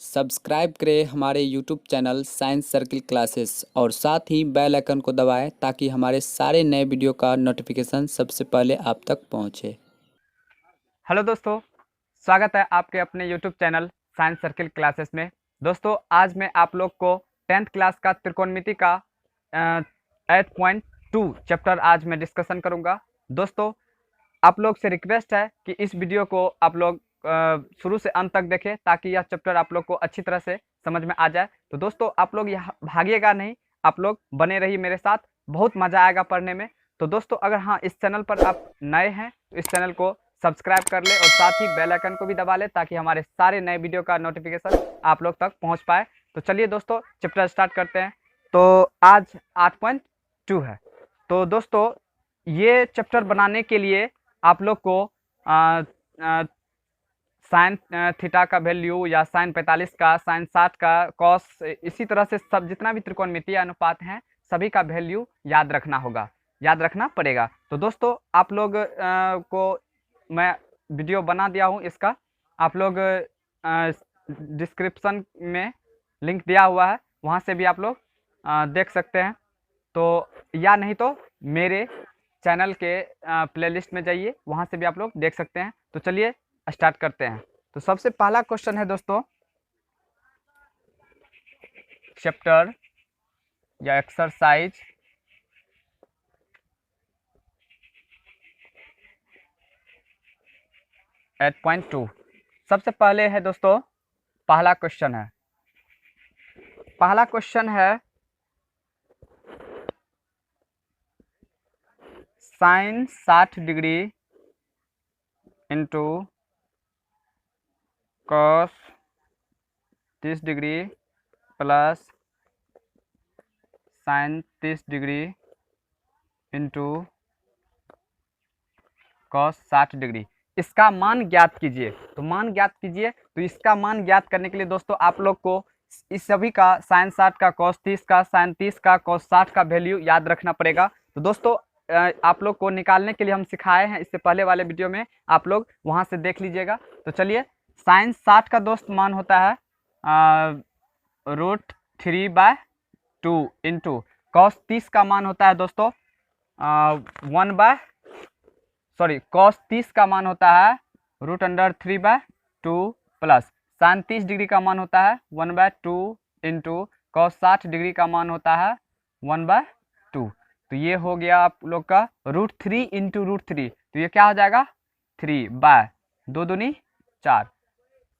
Subscribe करें हमारे YouTube channel science circle classes और साथ ही बेल आइकन को दबाएं ताकि हमारे सारे नए वीडियो का नोटिफिकेशन सबसे पहले आप तक पहुंचे। हेलो दोस्तों, स्वागत है आपके अपने YouTube channel science circle classes में। दोस्तों, आज मैं आप लोग को 10th क्लास का त्रिकोणमिति का 8.2 चैप्टर आज मैं डिस्कशन करूंगा। दोस्तों, आप लोग से रिक्वेस्ट है कि इस वीडियो को आप लोग शुरू से अंत तक देखें ताकि यह चैप्टर आप लोग को अच्छी तरह से समझ में आ जाए। तो दोस्तों, आप लोग यहाँ भागिएगा नहीं, आप लोग बने रहिए मेरे साथ, बहुत मज़ा आएगा पढ़ने में। तो दोस्तों, अगर हाँ इस चैनल पर आप नए हैं तो इस चैनल को सब्सक्राइब कर ले और साथ ही बेल आइकन को भी दबा ले ताकि हमारे सारे नए वीडियो का नोटिफिकेशन आप लोग तक पहुँच पाए। तो चलिए दोस्तों, चैप्टर स्टार्ट करते हैं। तो आज 8.2 है। तो दोस्तों, ये चैप्टर बनाने के लिए आप लोग को साइन थीटा का वैल्यू या साइन 45 का, साइन 60 का, कॉस, इसी तरह से सब जितना भी त्रिकोणमितीय अनुपात हैं सभी का वैल्यू याद रखना होगा, याद रखना पड़ेगा। तो दोस्तों, आप लोग को मैं वीडियो बना दिया हूँ इसका, आप लोग डिस्क्रिप्शन में लिंक दिया हुआ है, वहाँ से भी आप लोग देख सकते हैं। तो या नहीं तो मेरे चैनल के प्लेलिस्ट में जाइए, वहाँ से भी आप लोग देख सकते हैं। तो चलिए स्टार्ट करते हैं। तो सबसे पहला क्वेश्चन है दोस्तों, चैप्टर या एक्सरसाइज 8.2। सबसे पहले है दोस्तों, पहला क्वेश्चन है, sine 60 degree into cos 30 degree plus sine 30 degree into cos 60 degree, इसका मान ज्ञात कीजिए। तो मान ज्ञात कीजिए, तो इसका मान ज्ञात करने के लिए दोस्तों आप लोग को इस सभी का साइन 60 का, कॉस 30 का, साइन 30 का, कॉस 60 का वैल्यू याद रखना पड़ेगा। तो दोस्तों, आप लोग को निकालने के लिए हम सिखाए हैं इससे पहले वाले वीडियो में, आप लोग वहां से देख लीजिएगा। तो चलिए, साइन 60 का दोस्त मान होता है √3/2 इंटू कॉस 30 का मान होता है दोस्तों कॉस 30 का मान होता है √3/2 प्लस साइन 30 डिग्री का मान होता है 1/2 इंटू कॉस 60 डिग्री का मान होता है 1/2। तो ये हो गया आप लोग का √3 इंटू √3, तो ये क्या हो जाएगा 3/2 दूनी 4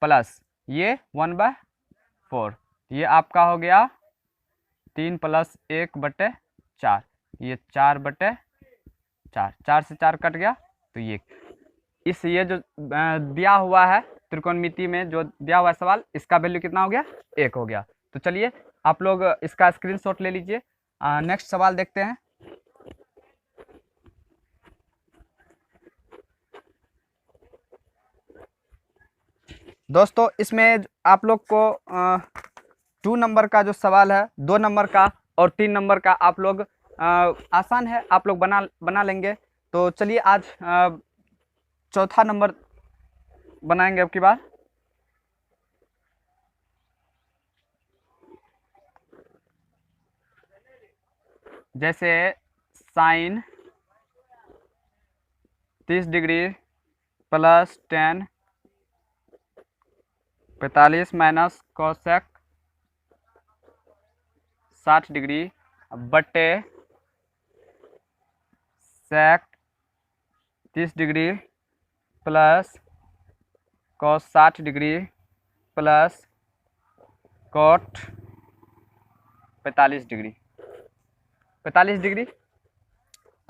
प्लस ये 1/4, ये आपका हो गया 3 + 1/4, ये 4/4, 4 से 4 कट गया। तो ये जो दिया हुआ है त्रिकोणमिति में जो दिया हुआ है सवाल, इसका वैल्यू कितना हो गया 1 हो गया। तो चलिए आप लोग इसका स्क्रीनशॉट ले लीजिए। नेक्स्ट सवाल देखते हैं। दोस्तों, इसमें आप लोग को 2 नंबर का जो सवाल है, 2 नंबर का और 3 नंबर का आप लोग आसान है, आप लोग बना लेंगे। तो चलिए आज चौथा नंबर बनाएंगे अब की बार। जैसे sine 30 degree plus 10 45 minus cosec 60 degree बटे sec 30 degree plus cos 60 degree plus cot 45 degree.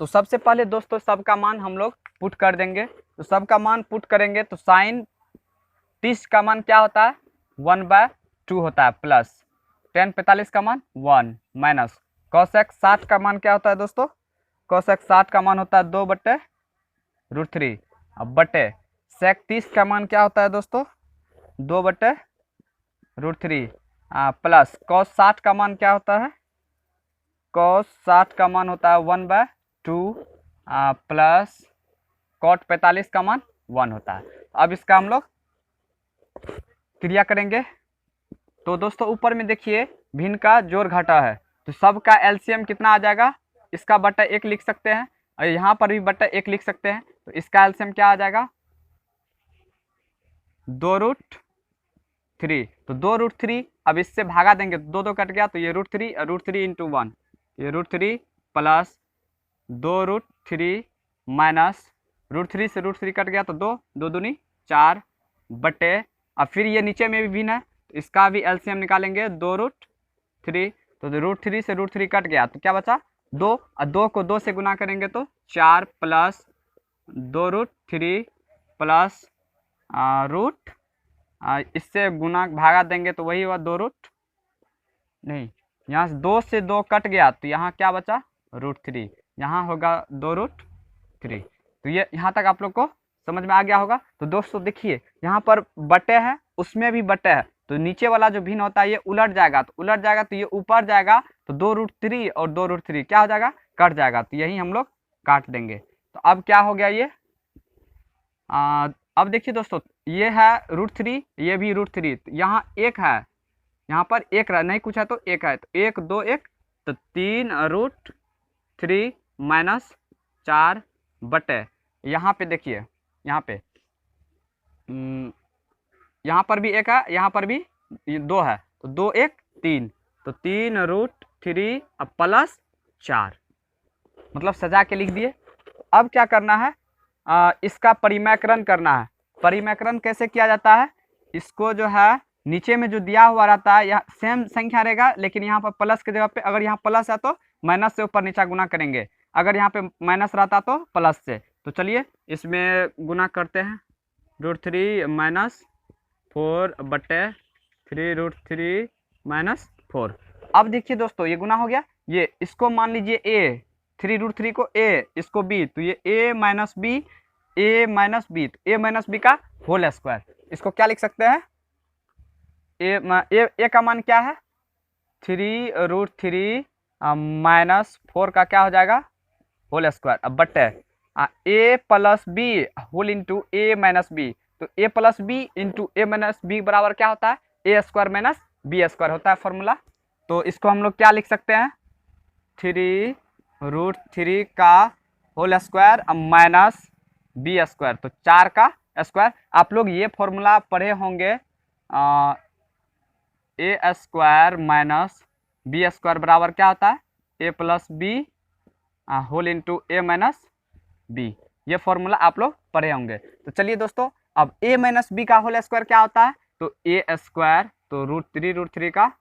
तो सबसे पहले दोस्तों सबका मान हम लोग पुट कर देंगे। तो सबका मान पुट करेंगे तो साइन 30 का मान क्या होता है 1/2 होता है, प्लस 10 45 का मान 1 माइनस कॉसेक 60 का मान क्या होता है दोस्तों, कॉसेक 60 का मान होता है 2/√3। अब बटे सेक 30 का मान क्या होता है दोस्तों 2/√3 प्लस कॉस 60 का मान क्या होता है, कॉस 60 का मान होता है 1/2 प्लस कॉट 45 का मान 1 होता है। अब इसका हम लोग क्रिया करेंगे। तो दोस्तों ऊपर में देखिए भिन्न का जोड़ घटा है, तो सबका एलसीएम कितना आ जाएगा, इसका बटा 1 लिख सकते हैं और यहाँ पर भी बटा 1 लिख सकते हैं। तो इसका एलसीएम क्या आ जाएगा, 2√3। तो 2√3, अब इससे भागा देंगे तो 2 कट गया, तो ये √3 और √3 × 1, ये √3 प्लस 2√3 माइनस √3 से √3 कट गया तो 2, 2 दूनी 4 बटे, अब फिर ये नीचे में भी भिन्न है तो इसका भी एलसीएम निकालेंगे 2√3। तो √3 से √3 कट गया तो क्या बचा 2, और 2 को 2 से गुना करेंगे तो 4 प्लस 2√3 प्लस रूट, इससे गुना भागा देंगे तो वही हुआ 2 रूट, नहीं यहाँ से 2 से 2 कट गया तो यहाँ क्या बचा √3, यहाँ होगा 2√3। तो ये यहाँ तक आप लोग को समझ में आ गया होगा। तो दोस्तों देखिए यहाँ पर बटे है, उसमें भी बटे है, तो नीचे वाला जो भिन्न होता है ये उलट जाएगा, तो उलट जाएगा तो ये ऊपर जाएगा, तो 2√3 और 2√3 क्या हो जाएगा, कट जाएगा, तो यही हम लोग काट देंगे। तो अब क्या हो गया ये, अब देखिए दोस्तों ये है √3, ये भी √3, तो यहाँ 1 है, यहाँ पर 1 नहीं कुछ है तो 1 है, तो 1 2 1, तो 3√3 माइनस 4 बटे, यहाँ पे देखिए यहाँ पे यहाँ पर भी 1 है, यहाँ पर भी 2 है, तो 2 1 3, तो 3√3 प्लस 4, मतलब सजा के लिख दिए। अब क्या करना है, इसका परिमेयकरण करना है। परिमेयकरण कैसे किया जाता है, इसको जो है नीचे में जो दिया हुआ रहता है यहाँ सेम संख्या रहेगा, लेकिन यहाँ पर प्लस के जगह पे अगर यहाँ प्लस है तो माइनस से ऊपर नीचा गुना करेंगे, अगर यहाँ पे माइनस रहता तो प्लस से। तो चलिए इसमें गुना करते हैं, √3 माइनस 4 बटे 3√3 माइनस 4। अब देखिए दोस्तों ये गुना हो गया, ये इसको मान लीजिए a, 3√3 को a, इसको b, तो ये a minus b, a minus b, तो a माइनस b का होल स्क्वायर, इसको क्या लिख सकते हैं, a का मान क्या है 3√3 माइनस 4 का क्या हो जाएगा होल स्क्वायर, अब बटे a plus b whole into a minus b, तो a plus b into a minus b बराबर क्या होता है, a square minus b square होता है फॉर्मूला। तो इसको हम लोग क्या लिख सकते हैं, 3√3 का whole square minus b square, तो 4 का स्क्वायर। आप लोग ये फॉर्मूला पढ़े होंगे, a square minus b square बराबर क्या होता है, a plus b whole into a minus b, ये फॉर्मूला आप लोग पढ़े होंगे। तो चलिए दोस्तों अब a माइनस b का होल स्क्वायर क्या होता है, तो a स्क्वायर, तो √3 का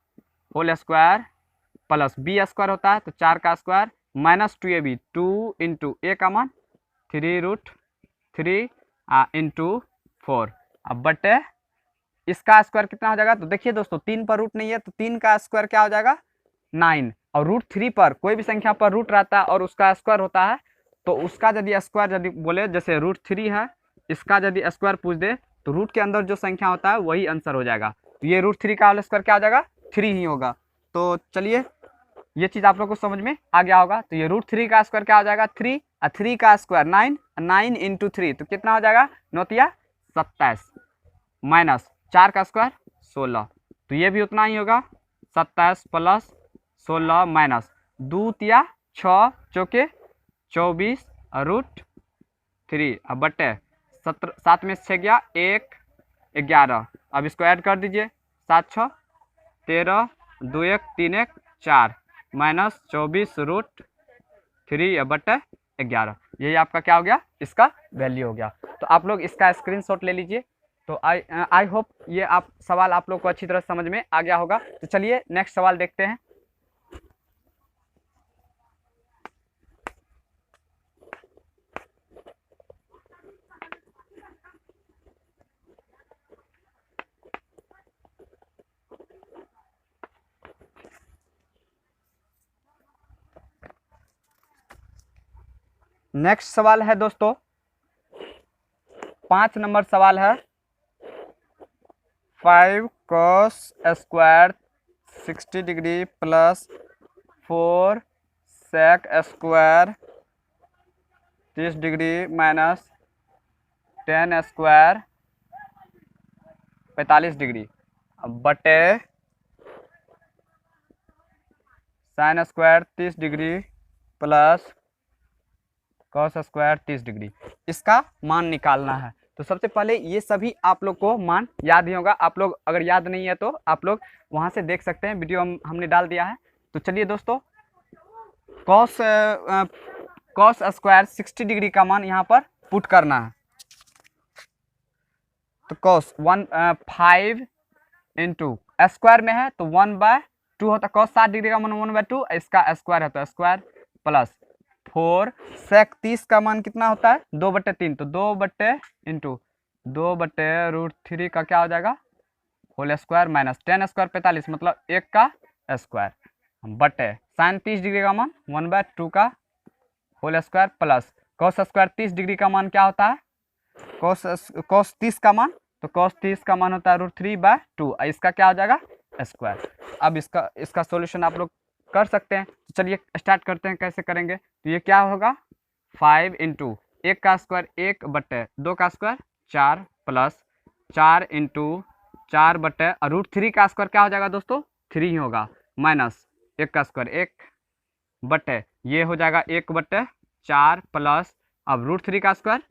whole square plus b square होता है, तो 4 का square minus 2ab, 2 into a का मान 3√3 इंटू 4, अब बटे इसका स्क्वायर कितना हो जाएगा, तो देखिए दोस्तों 3 पर रूट नहीं है, तो 3 का स्क्वायर क्या हो जाएगा 9, और √3 पर कोई भी संख्या पर रूट रहता है और उसका स्क्वायर होता है, तो उसका यदि स्क्वायर यदि बोले जैसे √3 है, इसका यदि स्क्वायर पूछ दे तो रूट के अंदर जो संख्या होता है वही आंसर हो जाएगा, तो ये √3 का होल स्क्वायर क्या हो जाएगा 3 ही होगा। तो चलिए ये चीज़ आप लोग को समझ में आ गया होगा। तो ये √3 का स्क्वायर क्या हो जाएगा 3, और 3 का स्क्वायर 9, 9 इंटू 3, तो कितना हो जाएगा 9 27 माइनस 4 का स्क्वायर 16, तो ये भी उतना ही होगा 27 प्लस 16 माइनस 2 6 चौके 24 √3, अब बटे 7 में 6 गया 1 11, अब इसको ऐड कर दीजिए 7 6 13 2 1 3 1 4 माइनस 24 √3 बटे 11, यही आपका क्या हो गया, इसका वैल्यू हो गया। तो आप लोग इसका स्क्रीनशॉट ले लीजिए। तो आई होप ये आप सवाल आप लोग को अच्छी तरह समझ में आ गया होगा। तो चलिए नेक्स्ट सवाल देखते हैं। नेक्स्ट सवाल है दोस्तों 5 नंबर सवाल है, 5 cos square 60 degree plus 4 sec square 30 degree minus 10 square 45 degree, बटे sine square 30 degree plus cos square 30 degree, इसका मान निकालना है। तो सबसे पहले ये सभी आप लोग को मान याद ही होगा। आप लोग अगर याद नहीं है तो आप लोग वहाँ से देख सकते हैं, वीडियो हमने डाल दिया है। तो चलिए दोस्तों, कॉस स्क्वायर 60 डिग्री का मान यहाँ पर पुट करना है। तो कॉस 5 इंटू स्क्वायर में है तो 1/2 होता है। कॉस 60 डिग्री का मान 1/2, इसका स्क्वायर है तो स्क्वायर प्लस 4 सेक 30 का मान कितना होता है 2/3, तो 2/√3 का क्या हो जाएगा होल स्क्वायर माइनस 10 स्क्वायर 45 मतलब 1 का स्क्वायर बटे साइन 30 डिग्री का मान 1/2 का whole square plus cos square 30 degree का मान क्या होता है कॉस 30 का मान, तो कॉस 30 का मान होता है √3/2, इसका क्या हो जाएगा स्क्वायर। अब इसका सॉल्यूशन आप लोग कर सकते हैं। तो चलिए स्टार्ट करते हैं, कैसे करेंगे। तो ये क्या होगा 5 इंटू 1 का स्क्वायर 1/2 का स्क्वायर 4 प्लस 4 इंटू 4/√3 का स्क्वायर क्या हो जाएगा दोस्तों 3 ही होगा माइनस 1 का स्क्वायर 1 बटे ये हो जाएगा 1/4 प्लस अब √3 का स्क्वायर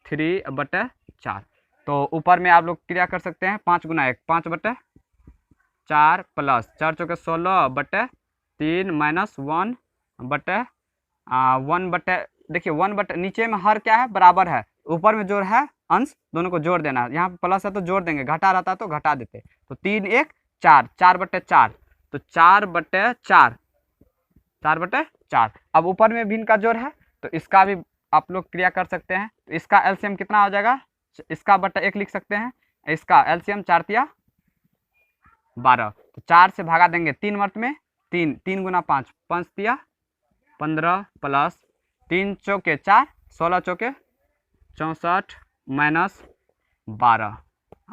3/4। तो ऊपर में आप लोग क्रिया कर सकते हैं 5 गुना 1 5/4 प्लस 4 चौके 16/3 माइनस 1/1 देखिए 1 नीचे में हर क्या है बराबर है, ऊपर में जोड़ है अंश, दोनों को जोड़ देना है। यहाँ पे प्लस है तो जोड़ देंगे, घटा रहता है तो घटा देते। तो 3 1 4 4/4 तो 4/4 4/4। अब ऊपर में भिन्न का जोड़ है तो इसका भी आप लोग क्रिया कर सकते हैं। तो इसका एलसीएम कितना हो जाएगा, इसका बटा 1 लिख सकते हैं, इसका एलसीएम 4 तिया 12, तो 4 से भागा देंगे 3 मर्त में 3 3 गुना 5 5 तिया 15 प्लस 3 चौके 4 16 चौके 64 माइनस 12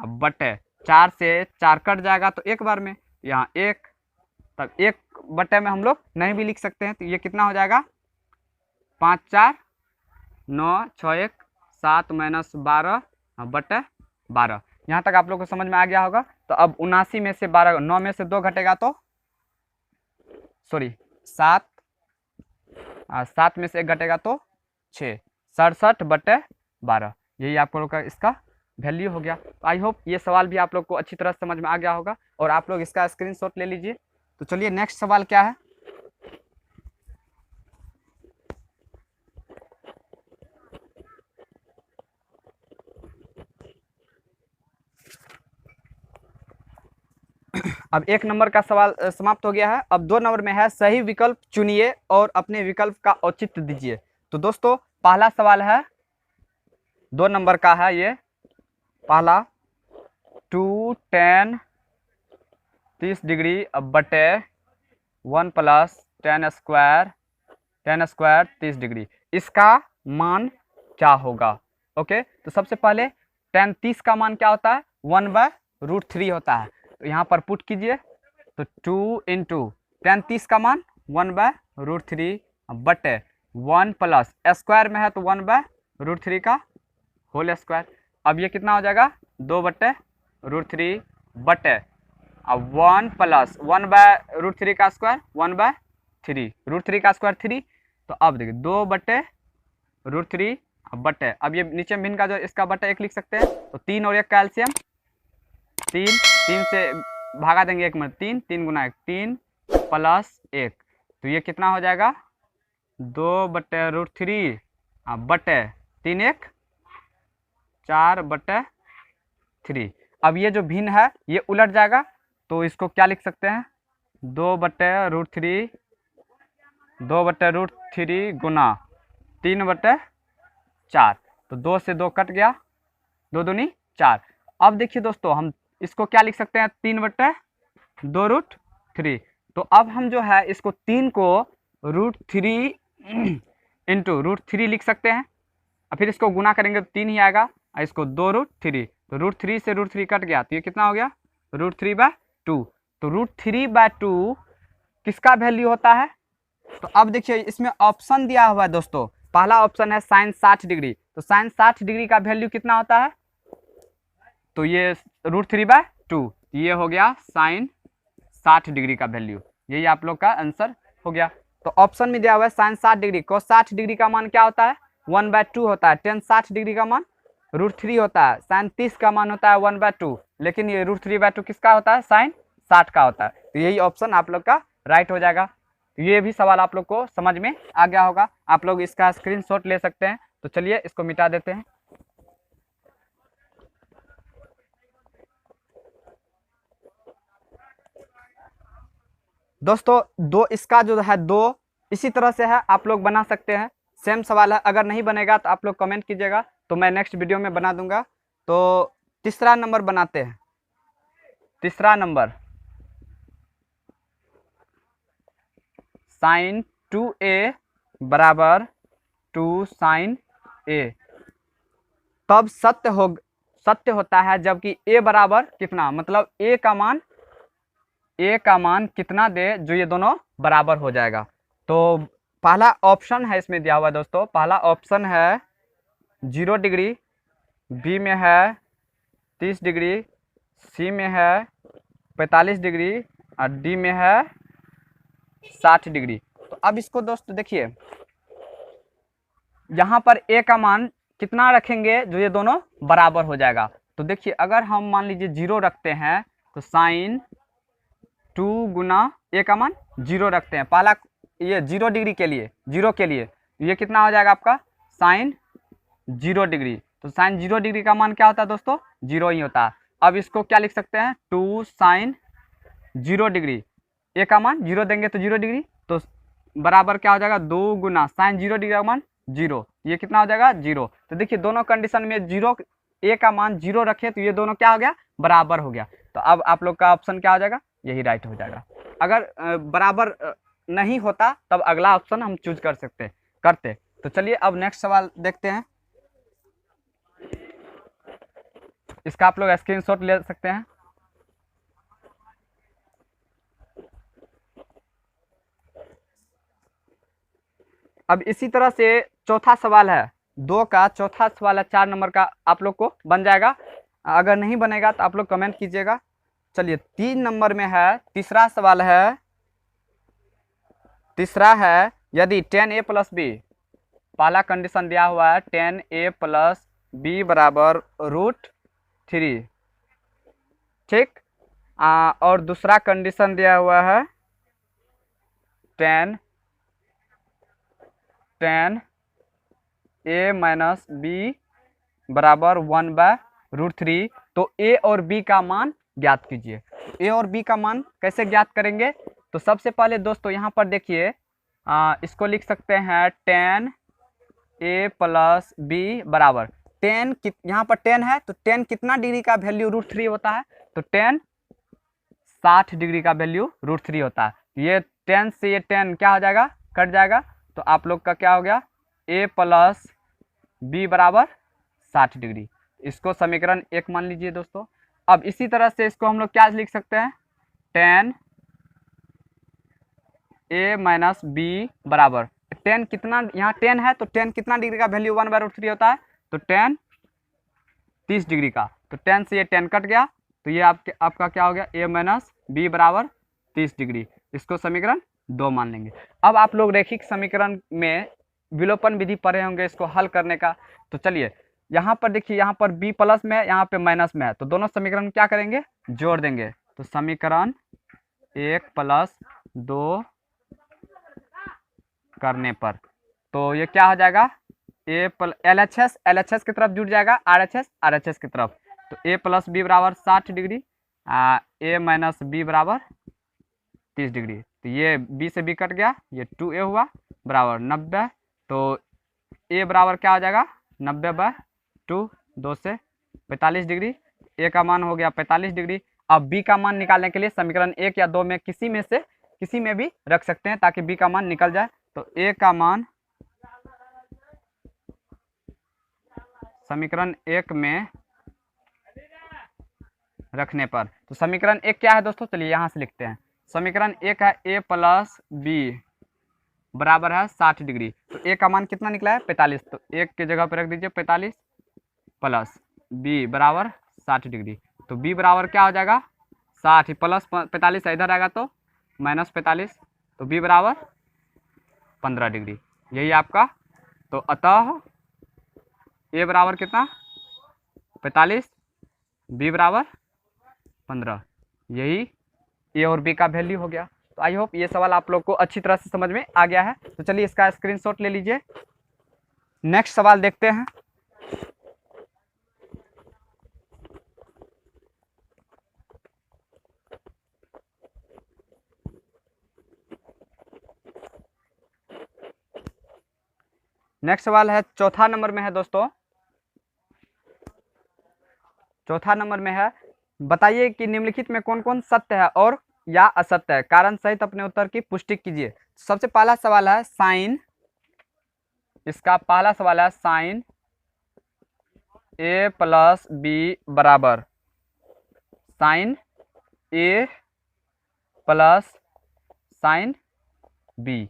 अब बटे 4 से 4 कट जाएगा तो एक बार में यहाँ 1, तब 1 बटे में हम लोग नहीं भी लिख सकते हैं। तो ये कितना हो जाएगा 5 4 9 6 1 7 माइनस 12 बटे 12। यहाँ तक आप लोग को समझ में आ गया होगा। तो अब 79 में से 12 9 में से 2 घटेगा तो सॉरी 7 में से 1 घटेगा तो 6 67/12, यही आप लोग का इसका वैल्यू हो गया। तो आई होप ये सवाल भी आप लोग को अच्छी तरह समझ में आ गया होगा और आप लोग इसका स्क्रीनशॉट ले लीजिए। तो चलिए नेक्स्ट सवाल क्या है। अब 1 नंबर का सवाल समाप्त हो गया है। अब 2 नंबर में है सही विकल्प चुनिए और अपने विकल्प का औचित्य दीजिए। तो दोस्तों पहला सवाल है 2 नंबर का है, ये पहला 2 tan 30 डिग्री बटे 1 प्लस tan स्क्वायर 30 डिग्री, इसका मान क्या होगा। ओके, तो सबसे पहले tan 30 का मान क्या होता है 1/√3 होता है। तो यहाँ पर पुट कीजिए तो 2 इंटू tan 30 का मान 1/√3 बटे 1 प्लस स्क्वायर में है तो 1/√3 का होल स्क्वायर। अब ये कितना हो जाएगा 2/√3 बटे अब 1 प्लस 1/√3 का स्क्वायर 1/3 √3 का स्क्वायर 3। तो अब देखिए 2/√3 बटे अब ये नीचे में भिन्न का जो इसका बटे 1 लिख सकते हैं। तो 3 और 1 का एलसीएम 3 से भागा देंगे 1 में 3 3 गुना 1 3 प्लस 1, तो ये कितना हो जाएगा 2/√3 बटे 3 1 4/3। अब ये जो भिन्न है ये उलट जाएगा तो इसको क्या लिख सकते हैं 2/√3 गुना 3/4, तो 2 से 2 कट गया 2 दूनी 4। अब देखिए दोस्तों हम इसको क्या लिख सकते हैं 3/2√3। तो अब हम जो है इसको 3 को √3 इंटू √3 लिख सकते हैं और फिर इसको गुना करेंगे तो 3 ही आएगा और इसको 2√3, तो √3 से √3 कट गया तो ये कितना हो गया √3/2। तो √3/2 किसका वैल्यू होता है। तो अब देखिए इसमें ऑप्शन दिया हुआ है दोस्तों, पहला ऑप्शन है साइन 60 डिग्री, तो साइन 60 डिग्री का वैल्यू कितना होता है तो ये √3/2, ये हो गया साइन 60 डिग्री का वैल्यू, यही आप लोग का आंसर हो गया। तो ऑप्शन में दिया हुआ है साइन 60 डिग्री, cos 60 डिग्री का मान क्या होता है 1/2 होता है, tan 60 डिग्री का मान √3 होता है, साइन 30 का मान होता है 1/2, लेकिन ये √3/2 किसका होता है साइन 60 का होता है। तो यही ऑप्शन आप लोग का राइट हो जाएगा। तो ये भी सवाल आप लोग को समझ में आ गया होगा, आप लोग इसका स्क्रीनशॉट ले सकते हैं। तो चलिए इसको मिटा देते हैं। दोस्तों दो इसका जो है दो इसी तरह से है, आप लोग बना सकते हैं, सेम सवाल है। अगर नहीं बनेगा तो आप लोग कमेंट कीजिएगा, तो मैं नेक्स्ट वीडियो में बना दूंगा। तो तीसरा नंबर बनाते हैं। तीसरा नंबर साइन 2a बराबर 2 साइन a तब सत्य होता है जबकि a बराबर कितना, मतलब a का मान कितना दे जो ये दोनों बराबर हो जाएगा। तो पहला ऑप्शन है इसमें दिया हुआ दोस्तों, पहला ऑप्शन है 0 डिग्री, बी में है 30 डिग्री, सी में है 45 डिग्री और डी में है 60 डिग्री। तो अब इसको दोस्तों देखिए, यहाँ पर a का मान कितना रखेंगे जो ये दोनों बराबर हो जाएगा। तो देखिए अगर हम मान लीजिए 0 रखते हैं तो साइन 2 गुना a का मान 0 रखते हैं, पहला ये 0 डिग्री के लिए, 0 के लिए ये कितना हो जाएगा आपका साइन 0 डिग्री। तो साइन 0 डिग्री का मान क्या होता है दोस्तों 0 ही होता है। अब इसको क्या लिख सकते हैं 2 साइन 0 डिग्री, a का मान 0 देंगे तो 0 डिग्री, तो बराबर क्या हो जाएगा 2 गुना साइन 0 डिग्री का मान 0, ये कितना हो जाएगा 0। तो देखिए दोनों कंडीशन में 0 a का मान 0 रखे तो ये दोनों क्या हो गया बराबर हो गया। तो अब आप लोग का ऑप्शन क्या हो जाएगा यही राइट हो जाएगा। अगर बराबर नहीं होता तब अगला ऑप्शन हम चूज कर सकते करते। तो चलिए अब नेक्स्ट सवाल देखते हैं, इसका आप लोग स्क्रीनशॉट ले सकते हैं। अब इसी तरह से चौथा सवाल है, 2 का चौथा सवाल है 4 नंबर का, आप लोग को बन जाएगा। अगर नहीं बनेगा तो आप लोग कमेंट कीजिएगा। चलिए 3 नंबर में है, तीसरा सवाल है, तीसरा है यदि tan a प्लस बी, पहला कंडीशन दिया हुआ है tan a प्लस बी बराबर √3, ठीक। और दूसरा कंडीशन दिया हुआ है tan a माइनस बी बराबर 1/√3। तो a और b का मान ज्ञात कीजिए। a और b का मान कैसे ज्ञात करेंगे, तो सबसे पहले दोस्तों यहाँ पर देखिए इसको लिख सकते हैं tan a प्लस बी बराबर tan, यहाँ पर tan है तो tan कितना डिग्री का वैल्यू √3 होता है, तो tan 60 डिग्री का वैल्यू √3 होता है। ये tan से ये tan क्या हो जाएगा कट जाएगा, तो आप लोग का क्या हो गया a प्लस बी बराबर 60 डिग्री। इसको समीकरण 1 मान लीजिए दोस्तों। अब इसी तरह से इसको हम लोग क्या लिख सकते हैं tan a माइनस बी बराबर tan कितना, यहाँ tan है तो tan कितना डिग्री का वैल्यू 1/√3 होता है, तो tan 30 डिग्री का, तो tan से ये tan कट गया, तो ये आपका क्या हो गया a माइनस बी बराबर 30 डिग्री। इसको समीकरण 2 मान लेंगे। अब आप लोग रैखिक समीकरण में विलोपन विधि पढ़े होंगे इसको हल करने का। तो चलिए यहाँ पर देखिए, यहाँ पर b प्लस में है, यहाँ पे माइनस में है, तो दोनों समीकरण क्या करेंगे जोड़ देंगे। तो समीकरण 1 प्लस 2 करने पर तो ये क्या हो जाएगा a प्लस LHS की तरफ जुड़ जाएगा, RHS की तरफ, तो a प्लस बी बराबर 60 डिग्री, a माइनस बी बराबर 30 डिग्री। तो ये b से b कट गया, ये 2a हुआ बराबर 90, तो a बराबर क्या हो जाएगा 90/2, 2 से 45 डिग्री, a का मान हो गया 45 डिग्री। अब b का मान निकालने के लिए समीकरण 1 या 2 में किसी में भी रख सकते हैं ताकि b का मान निकल जाए। तो a का मान समीकरण 1 में रखने पर, तो समीकरण 1 क्या है दोस्तों, चलिए यहाँ से लिखते हैं। समीकरण 1 है a प्लस बी बराबर है 60 डिग्री, तो a का मान कितना निकला है 45, तो 1 के जगह पर रख दीजिए 45 प्लस b बराबर 60 डिग्री, तो b बराबर क्या हो जाएगा 60 प्लस 45 इधर आएगा तो -45, तो b बराबर 15 डिग्री, यही आपका। तो अतः a बराबर कितना 45, b बराबर 15, यही a और b का वैल्यू हो गया। तो आई होप ये सवाल आप लोग को अच्छी तरह से समझ में आ गया है। तो चलिए इसका स्क्रीनशॉट ले लीजिए। नेक्स्ट सवाल देखते हैं। नेक्स्ट सवाल है, चौथा नंबर में है दोस्तों। चौथा नंबर में है, बताइए कि निम्नलिखित में कौन कौन सत्य है और या असत्य है, कारण सहित अपने उत्तर की पुष्टि कीजिए। सबसे पहला सवाल है साइन, इसका पहला सवाल है साइन a प्लस बी बराबर sine a plus sine b,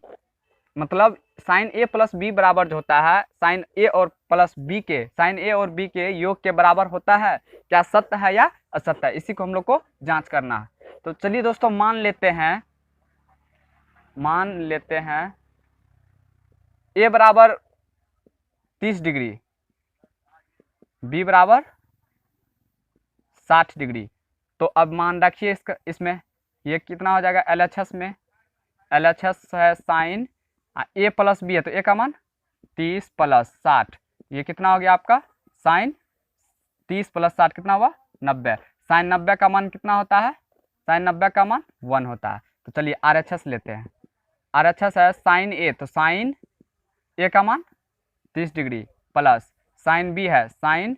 मतलब साइन a प्लस बी बराबर जो होता है साइन a और प्लस बी के, साइन a और b के योग के बराबर होता है। क्या सत्य है या असत्य है, इसी को हम लोग को जांच करना है। तो चलिए दोस्तों मान लेते हैं a बराबर 30 डिग्री, b बराबर 60 डिग्री। तो अब मान रखिए इसमें ये कितना हो जाएगा LHS में, LHS है साइन a प्लस बी है, तो a का मान 30 प्लस 60, ये कितना हो गया आपका साइन 30 प्लस 60 कितना हुआ 90। साइन 90 का मान कितना होता है, साइन 90 का मान 1 होता है। तो चलिए RHS लेते हैं। RHS है साइन a, तो साइन a का मान 30 डिग्री प्लस साइन b है साइन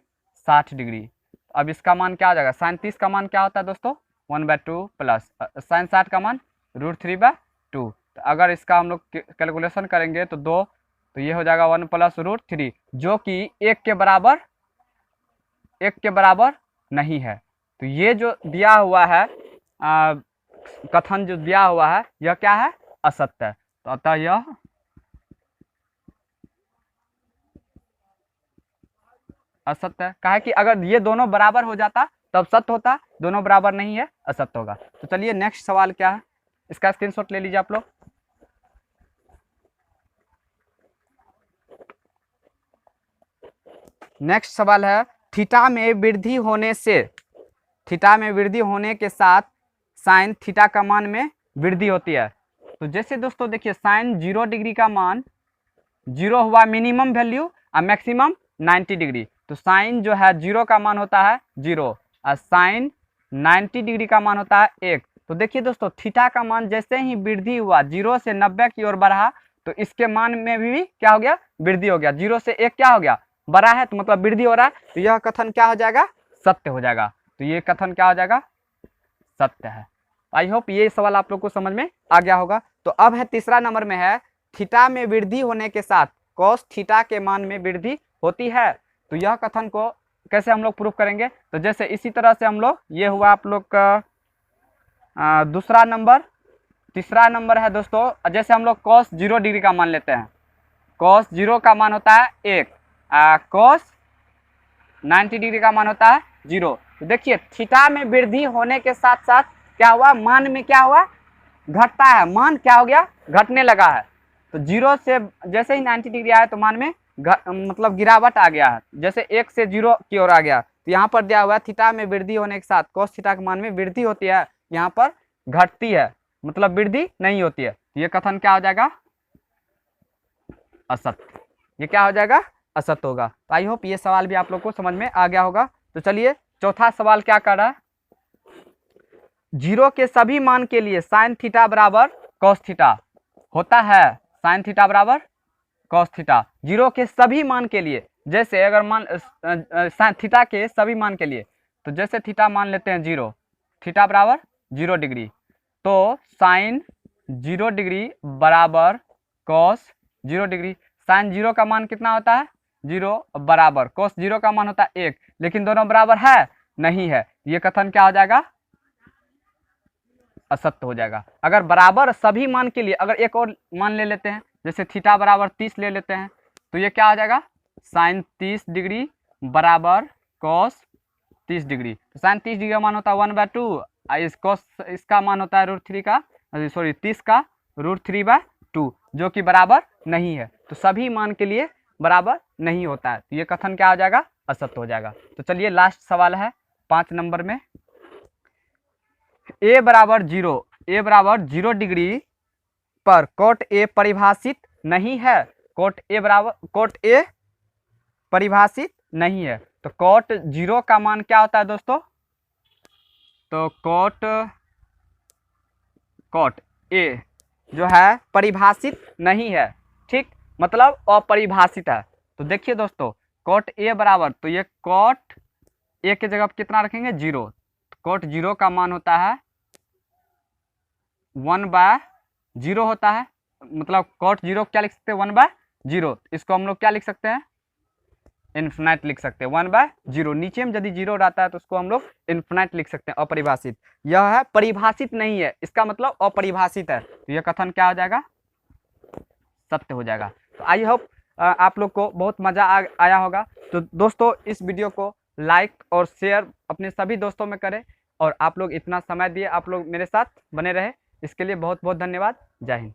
60 डिग्री। अब इसका मान क्या हो जाएगा, साइन 30 का मान क्या होता है दोस्तों 1/2 प्लस साइन 60 का मान √3/2। तो अगर इसका हम लोग कैलकुलेशन करेंगे तो 2, तो ये हो जाएगा 1 प्लस √3, जो कि 1 के बराबर नहीं है। तो ये जो दिया हुआ है कथन जो दिया हुआ है यह क्या है, असत्य है। तो अतः यह असत्य है। कहा कि अगर ये दोनों बराबर हो जाता तब सत्य होता, दोनों बराबर नहीं है असत्य होगा। तो चलिए नेक्स्ट सवाल क्या है, इसका स्क्रीनशॉट ले लीजिए आप लोग। नेक्स्ट सवाल है, थीटा में वृद्धि होने के साथ साइन थीटा का मान में वृद्धि होती है। तो जैसे दोस्तों देखिए साइन 0 डिग्री का मान 0 हुआ मिनिमम वैल्यू और मैक्सिमम 90 डिग्री। तो साइन जो है 0 का मान होता है 0 और साइन 90 डिग्री का मान होता है 1। तो देखिए दोस्तों थीटा का मान जैसे ही वृद्धि हुआ 0 से 90 की ओर बढ़ा, तो इसके मान में भी क्या हो गया, वृद्धि हो गया। 0 से 1 क्या हो गया, बड़ा है, तो मतलब वृद्धि हो रहा है। तो यह कथन क्या हो जाएगा, सत्य हो जाएगा। तो ये कथन क्या हो जाएगा, सत्य है। आई होप ये सवाल आप लोग को समझ में आ गया होगा। तो अब है तीसरा नंबर में है, थीटा में वृद्धि होने के साथ कॉस थीटा के मान में वृद्धि होती है। तो यह कथन को कैसे हम लोग प्रूफ करेंगे, तो जैसे इसी तरह से हम लोग, ये हुआ आप लोग का दूसरा नंबर। तीसरा नंबर है दोस्तों, जैसे हम लोग कॉस 0 डिग्री का मान लेते हैं, कॉस 0 का मान होता है 1, कॉस 90 डिग्री का मान होता है 0। तो देखिए थीटा में वृद्धि होने के साथ साथ क्या हुआ, मान में क्या हुआ, घटता है, मान क्या हो गया, घटने लगा है। तो 0 से जैसे ही 90 डिग्री आया तो मान में मतलब गिरावट आ गया है, जैसे 1 से 0 की ओर आ गया। तो यहाँ पर दिया हुआ है थीटा में वृद्धि होने के साथ कॉस थीटा के मान में वृद्धि होती है, यहाँ पर घटती है, मतलब वृद्धि नहीं होती है। ये कथन क्या हो जाएगा, असत्य। ये क्या हो जाएगा, असत्य होगा। तो आई होप ये सवाल भी आप लोग को समझ में आ गया होगा। तो चलिए चौथा सवाल क्या कर रहा है, 0 के सभी मान के लिए साइन थीटा बराबर कॉस थीटा होता है, साइन थीटा बराबर कॉस थीटा 0 के सभी मान के लिए। जैसे अगर मान साइन थीटा के सभी मान के लिए, तो जैसे थीटा मान लेते हैं 0, थीटा बराबर 0 डिग्री, तो साइन 0 डिग्री बराबर कॉस 0 डिग्री। साइन 0 का मान कितना होता है, 0 बराबर कॉस 0 का मान होता है 1, लेकिन दोनों बराबर है नहीं है। ये कथन क्या हो जाएगा, असत्य हो जाएगा। अगर बराबर सभी मान के लिए अगर एक और मान ले लेते हैं, जैसे थीटा बराबर 30 ले लेते हैं, तो ये क्या हो जाएगा, साइन 30 डिग्री बराबर कॉस 30 डिग्री। तो साइन 30 डिग्री का मान होता है 1/2, इसका मान होता है √3 का, सॉरी 30 का √3/2 जो कि बराबर नहीं है। तो सभी मान के लिए बराबर नहीं होता है, तो ये कथन क्या हो जाएगा, असत्य हो जाएगा। तो चलिए लास्ट सवाल है 5 नंबर में, a बराबर 0 डिग्री पर कॉट ए परिभाषित नहीं है। कॉट ए परिभाषित नहीं है, तो कॉट 0 का मान क्या होता है दोस्तों, तो कॉट ए जो है परिभाषित नहीं है, ठीक, मतलब अपरिभाषित है। तो देखिए दोस्तों कॉट ए बराबर, तो ये कॉट ए के जगह कितना रखेंगे 0, तो कॉट 0 का मान होता है 1/0 होता है, मतलब कॉट 0 क्या लिख सकते हैं 1/0, इसको हम लोग क्या लिख सकते हैं, इन्फिनाइट लिख सकते हैं 1/0। नीचे में यदि 0 रहता है तो उसको हम लोग इन्फिनाइट लिख सकते हैं, अपरिभाषित। यह है परिभाषित नहीं है, इसका मतलब अपरिभाषित है, तो यह कथन क्या हो जाएगा, सत्य हो जाएगा। तो आई होप आप लोग को बहुत मज़ा आया होगा। तो दोस्तों इस वीडियो को लाइक और शेयर अपने सभी दोस्तों में करें, और आप लोग इतना समय दिए, आप लोग मेरे साथ बने रहे, इसके लिए बहुत बहुत धन्यवाद। जय हिंद।